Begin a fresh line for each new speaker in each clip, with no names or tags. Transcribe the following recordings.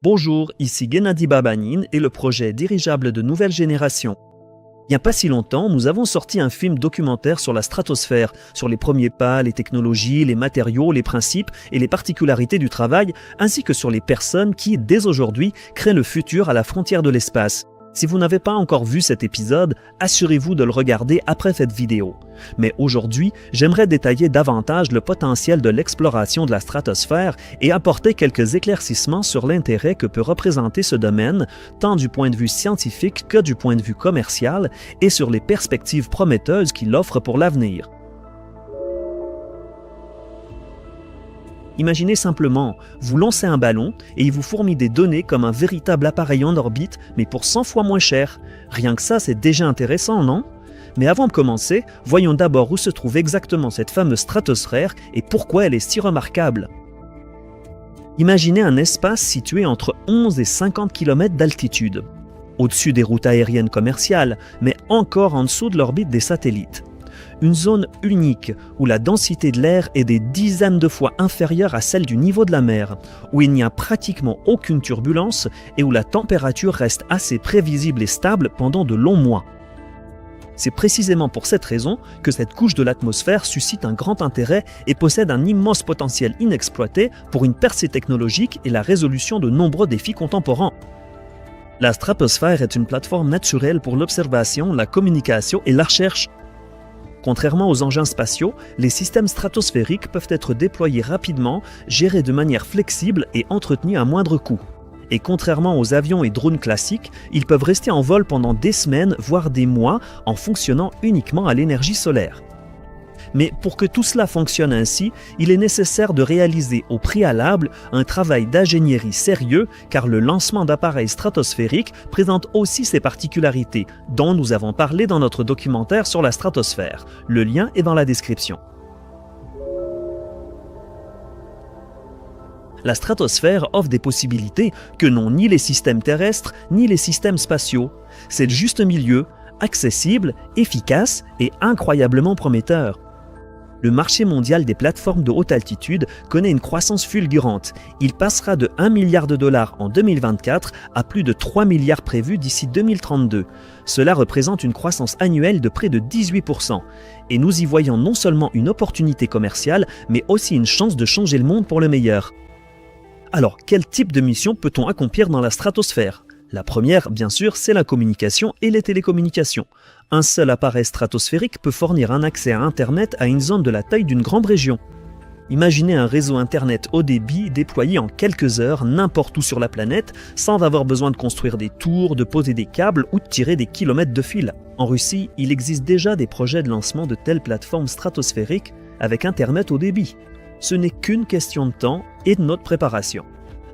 Bonjour, ici Gennady Babanin et le projet dirigeable de nouvelle génération. Il n'y a pas si longtemps, nous avons sorti un film documentaire sur la stratosphère, sur les premiers pas, les technologies, les matériaux, les principes et les particularités du travail, ainsi que sur les personnes qui, dès aujourd'hui, créent le futur à la frontière de l'espace. Si vous n'avez pas encore vu cet épisode, assurez-vous de le regarder après cette vidéo. Mais aujourd'hui, j'aimerais détailler davantage le potentiel de l'exploration de la stratosphère et apporter quelques éclaircissements sur l'intérêt que peut représenter ce domaine, tant du point de vue scientifique que du point de vue commercial, et sur les perspectives prometteuses qu'il offre pour l'avenir. Imaginez simplement, vous lancez un ballon et il vous fournit des données comme un véritable appareil en orbite, mais pour 100 fois moins cher. Rien que ça, c'est déjà intéressant, non? Mais avant de commencer, voyons d'abord où se trouve exactement cette fameuse stratosphère et pourquoi elle est si remarquable. Imaginez un espace situé entre 11 et 50 km d'altitude, au-dessus des routes aériennes commerciales, mais encore en dessous de l'orbite des satellites. Une zone unique où la densité de l'air est des dizaines de fois inférieure à celle du niveau de la mer, où il n'y a pratiquement aucune turbulence et où la température reste assez prévisible et stable pendant de longs mois. C'est précisément pour cette raison que cette couche de l'atmosphère suscite un grand intérêt et possède un immense potentiel inexploité pour une percée technologique et la résolution de nombreux défis contemporains. La stratosphère est une plateforme naturelle pour l'observation, la communication et la recherche. Contrairement aux engins spatiaux, les systèmes stratosphériques peuvent être déployés rapidement, gérés de manière flexible et entretenus à moindre coût. Et contrairement aux avions et drones classiques, ils peuvent rester en vol pendant des semaines, voire des mois, en fonctionnant uniquement à l'énergie solaire. Mais pour que tout cela fonctionne ainsi, il est nécessaire de réaliser au préalable un travail d'ingénierie sérieux, car le lancement d'appareils stratosphériques présente aussi ses particularités, dont nous avons parlé dans notre documentaire sur la stratosphère. Le lien est dans la description. La stratosphère offre des possibilités que n'ont ni les systèmes terrestres ni les systèmes spatiaux. C'est le juste milieu, accessible, efficace et incroyablement prometteur. Le marché mondial des plateformes de haute altitude connaît une croissance fulgurante. Il passera de 1 milliard de dollars en 2024 à plus de 3 milliards prévus d'ici 2032. Cela représente une croissance annuelle de près de 18%. Et nous y voyons non seulement une opportunité commerciale, mais aussi une chance de changer le monde pour le meilleur. Alors, quel type de mission peut-on accomplir dans la stratosphère ? La première, bien sûr, c'est la communication et les télécommunications. Un seul appareil stratosphérique peut fournir un accès à Internet à une zone de la taille d'une grande région. Imaginez un réseau Internet haut débit déployé en quelques heures n'importe où sur la planète sans avoir besoin de construire des tours, de poser des câbles ou de tirer des kilomètres de fil. En Russie, il existe déjà des projets de lancement de telles plateformes stratosphériques avec Internet haut débit. Ce n'est qu'une question de temps et de notre préparation.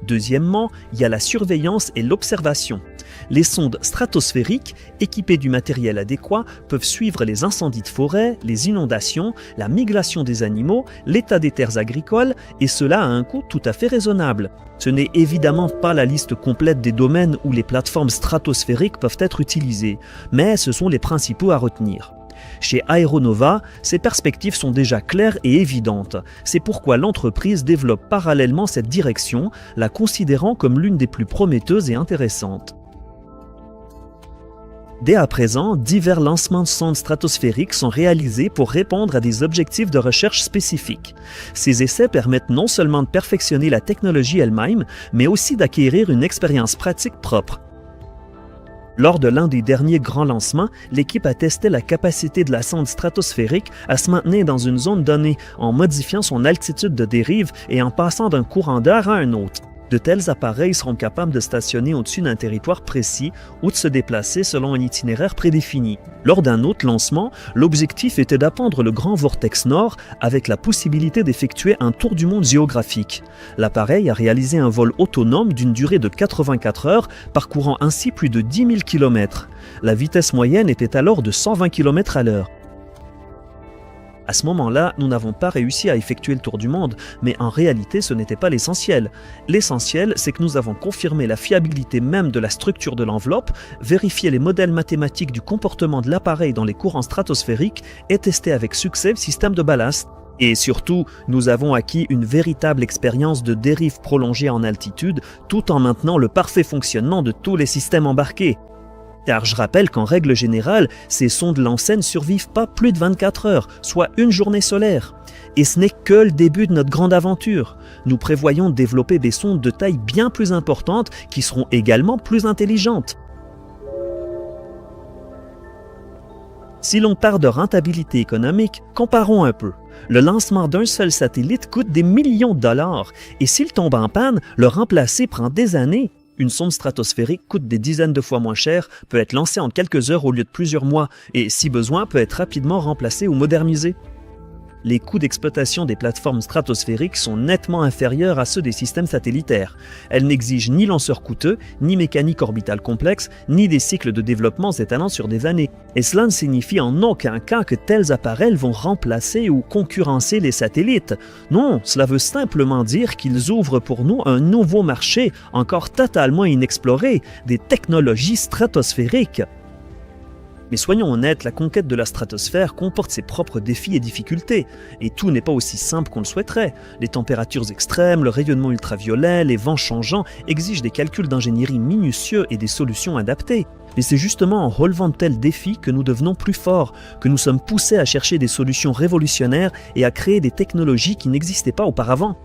Deuxièmement, il y a la surveillance et l'observation. Les sondes stratosphériques, équipées du matériel adéquat, peuvent suivre les incendies de forêt, les inondations, la migration des animaux, l'état des terres agricoles, et cela à un coût tout à fait raisonnable. Ce n'est évidemment pas la liste complète des domaines où les plateformes stratosphériques peuvent être utilisées, mais ce sont les principaux à retenir. Chez Aeronova, ces perspectives sont déjà claires et évidentes. C'est pourquoi l'entreprise développe parallèlement cette direction, la considérant comme l'une des plus prometteuses et intéressantes. Dès à présent, divers lancements de sondes stratosphériques sont réalisés pour répondre à des objectifs de recherche spécifiques. Ces essais permettent non seulement de perfectionner la technologie elle-même, mais aussi d'acquérir une expérience pratique propre. Lors de l'un des derniers grands lancements, l'équipe a testé la capacité de la sonde stratosphérique à se maintenir dans une zone donnée en modifiant son altitude de dérive et en passant d'un courant d'air à un autre. De tels appareils seront capables de stationner au-dessus d'un territoire précis ou de se déplacer selon un itinéraire prédéfini. Lors d'un autre lancement, l'objectif était d'apprendre le grand vortex nord avec la possibilité d'effectuer un tour du monde géographique. L'appareil a réalisé un vol autonome d'une durée de 84 heures, parcourant ainsi plus de 10 000 km. La vitesse moyenne était alors de 120 km à l'heure. À ce moment-là, nous n'avons pas réussi à effectuer le tour du monde, mais en réalité, ce n'était pas l'essentiel. L'essentiel, c'est que nous avons confirmé la fiabilité même de la structure de l'enveloppe, vérifié les modèles mathématiques du comportement de l'appareil dans les courants stratosphériques et testé avec succès le système de ballast. Et surtout, nous avons acquis une véritable expérience de dérive prolongée en altitude tout en maintenant le parfait fonctionnement de tous les systèmes embarqués. Car je rappelle qu'en règle générale, ces sondes Lansen ne survivent pas plus de 24 heures, soit une journée solaire. Et ce n'est que le début de notre grande aventure. Nous prévoyons de développer des sondes de taille bien plus importante qui seront également plus intelligentes. Si l'on parle de rentabilité économique, comparons un peu. Le lancement d'un seul satellite coûte des millions de dollars, et s'il tombe en panne, le remplacer prend des années. Une sonde stratosphérique coûte des dizaines de fois moins cher, peut être lancée en quelques heures au lieu de plusieurs mois, et si besoin, peut être rapidement remplacée ou modernisée. Les coûts d'exploitation des plateformes stratosphériques sont nettement inférieurs à ceux des systèmes satellitaires. Elles n'exigent ni lanceurs coûteux, ni mécanique orbitale complexe, ni des cycles de développement s'étalant sur des années. Et cela ne signifie en aucun cas que tels appareils vont remplacer ou concurrencer les satellites. Non, cela veut simplement dire qu'ils ouvrent pour nous un nouveau marché, encore totalement inexploré, des technologies stratosphériques. Mais soyons honnêtes, la conquête de la stratosphère comporte ses propres défis et difficultés, et tout n'est pas aussi simple qu'on le souhaiterait. Les températures extrêmes, le rayonnement ultraviolet, les vents changeants exigent des calculs d'ingénierie minutieux et des solutions adaptées. Mais c'est justement en relevant de tels défis que nous devenons plus forts, que nous sommes poussés à chercher des solutions révolutionnaires et à créer des technologies qui n'existaient pas auparavant.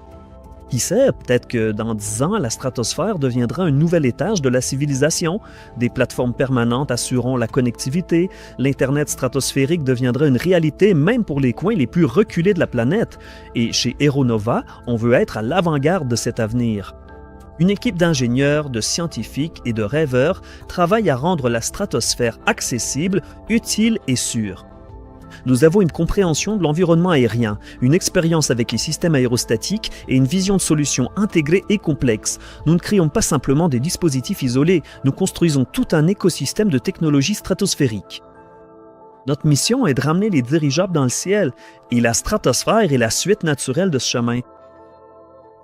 Qui sait, peut-être que dans 10 ans, la stratosphère deviendra un nouvel étage de la civilisation. Des plateformes permanentes assureront la connectivité, l'Internet stratosphérique deviendra une réalité même pour les coins les plus reculés de la planète. Et chez Aeronova, on veut être à l'avant-garde de cet avenir. Une équipe d'ingénieurs, de scientifiques et de rêveurs travaille à rendre la stratosphère accessible, utile et sûre. Nous avons une compréhension de l'environnement aérien, une expérience avec les systèmes aérostatiques et une vision de solutions intégrées et complexes. Nous ne créons pas simplement des dispositifs isolés, nous construisons tout un écosystème de technologies stratosphériques. Notre mission est de ramener les dirigeables dans le ciel, et la stratosphère est la suite naturelle de ce chemin.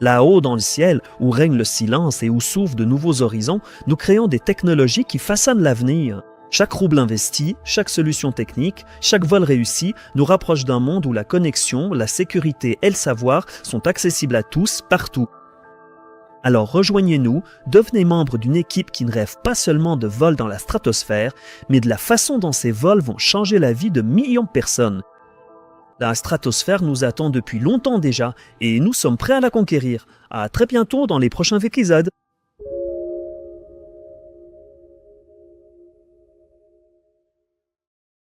Là-haut dans le ciel, où règne le silence et où s'ouvrent de nouveaux horizons, nous créons des technologies qui façonnent l'avenir. Chaque rouble investi, chaque solution technique, chaque vol réussi nous rapproche d'un monde où la connexion, la sécurité et le savoir sont accessibles à tous, partout. Alors rejoignez-nous, devenez membre d'une équipe qui ne rêve pas seulement de vols dans la stratosphère, mais de la façon dont ces vols vont changer la vie de millions de personnes. La stratosphère nous attend depuis longtemps déjà, et nous sommes prêts à la conquérir. À très bientôt dans les prochains épisodes.